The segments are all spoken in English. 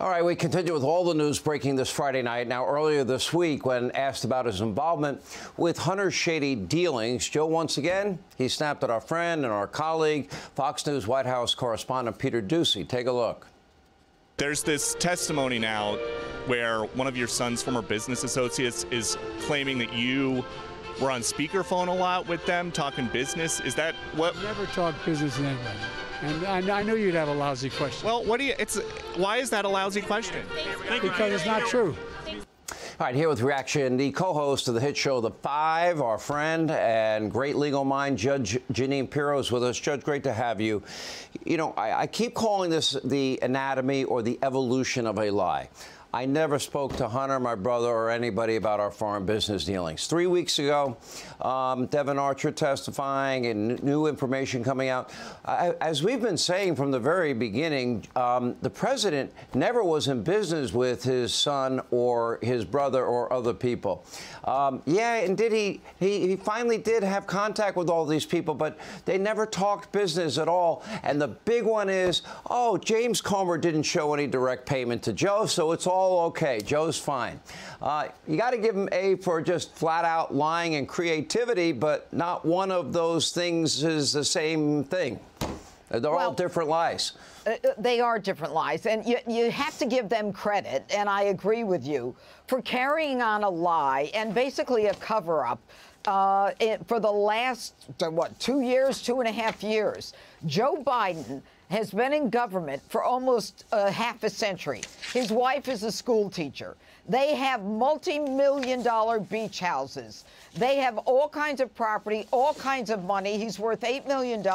All right, we continue with all the news breaking this Friday night. Now, earlier this week, when asked about his involvement with Hunter's shady dealings, Joe, once again, he snapped at our friend and our colleague, Fox News White House correspondent Peter Doocy. Take a look. There's this testimony now where one of your son's former business associates is claiming that you were on speakerphone a lot with them, talking business. Is that what? Never talk business with anybody. And I knew you'd have a lousy question. Well, why is that a lousy question? Because it's not true. All right, here with reaction, the co-host of the hit show The Five, our friend and great legal mind, Judge Jeanine Pirro, is with us. Judge, great to have you. You know, I keep calling this the anatomy or the evolution of a lie. I never spoke to Hunter, my brother, or anybody about our foreign business dealings. 3 weeks ago, Devin Archer testifying and new information coming out. As we've been saying from the very beginning, the president never was in business with his son or his brother or other people. Yeah, and did he finally did have contact with all these people, but they never talked business at all. And the big one is, oh, James Comer didn't show any direct payment to Joe, so it's all okay. Joe's fine. You got to give him A for just flat out lying and creativity, but not one of those things is the same thing. They're all different lies. They are different lies, and you have to give them credit, and I agree with you, for carrying on a lie and basically a cover-up for the last, 2 years, 2.5 years. Joe Biden has been in government for almost half a century. His wife is a school teacher. They have multi-million-dollar beach houses. They have all kinds of property, all kinds of money. He's worth $8 million.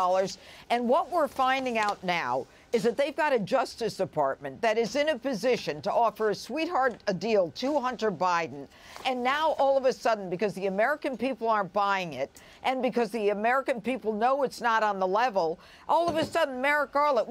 And what we're finding out now is that they've got a Justice Department that is in a position to offer a sweetheart deal to Hunter Biden. And now, all of a sudden, because the American people aren't buying it, and because the American people know it's not on the level, all of a sudden, Merrick Garland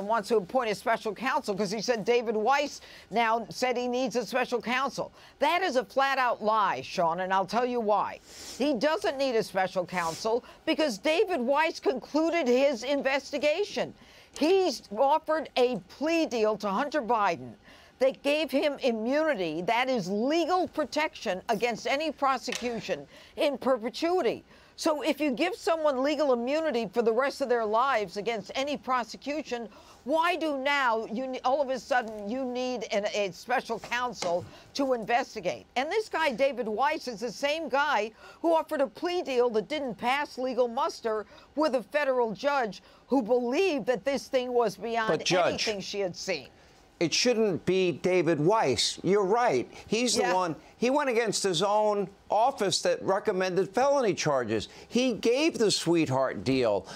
wants to appoint a special counsel because he said David Weiss now said he needs a special counsel. That is a flat-out lie, Sean, and I'll tell you why. He doesn't need a special counsel because David Weiss concluded his investigation. He's offered a plea deal to Hunter Biden that gave him immunity, that is legal protection against any prosecution in perpetuity. So if you give someone legal immunity for the rest of their lives against any prosecution, why do now, all of a sudden, you need a special counsel to investigate? And this guy, David Weiss, is the same guy who offered a plea deal that didn't pass legal muster with a federal judge who believed that this thing was beyond anything she had seen. It shouldn't be David Weiss. You're right. He's the one. He went against his own office that recommended felony charges. He gave the sweetheart deal.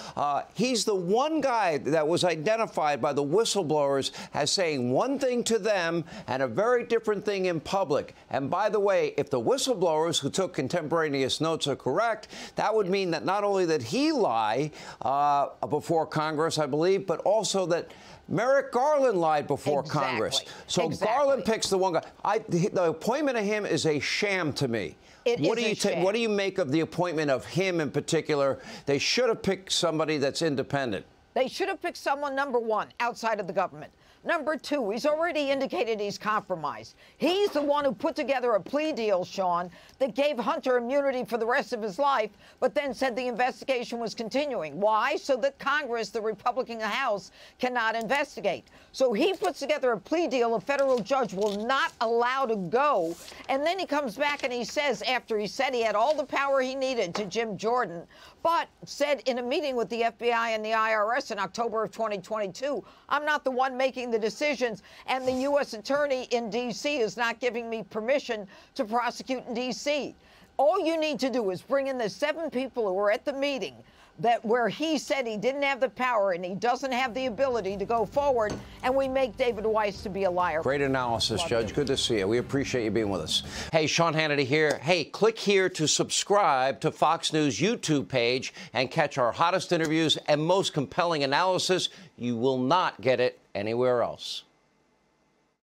He's the one guy that was identified by the whistleblowers as saying one thing to them and a very different thing in public. And by the way, if the whistleblowers who took contemporaneous notes are correct, that would mean that not only did he lie before Congress, I believe, but also that Merrick Garland lied before Congress. So Garland picks the one guy. The appointment of him is a sham to me. What do you make of the appointment of him in particular? They should have picked somebody that's independent. They should have picked someone, number one, outside of the government. Number two, he's already indicated he's compromised. He's the one who put together a plea deal, Sean, that gave Hunter immunity for the rest of his life, but then said the investigation was continuing. Why? So that Congress, the Republican House, cannot investigate. So he puts together a plea deal a federal judge will not allow to go. And then he comes back and he says, after he said he had all the power he needed to Jim Jordan, but said in a meeting with the FBI and the IRS in October of 2022, I'm not the one making the decisions, and the U.S. attorney in D.C. is not giving me permission to prosecute in D.C. All you need to do is bring in the 7 people who were at the meeting where he said he didn't have the power and he doesn't have the ability to go forward, and we make David Weiss to be a liar. Great analysis, Judge. Good to see you. We appreciate you being with us. Hey, Sean Hannity here. Hey, click here to subscribe to Fox News YouTube page and catch our hottest interviews and most compelling analysis. You will not get it anywhere else.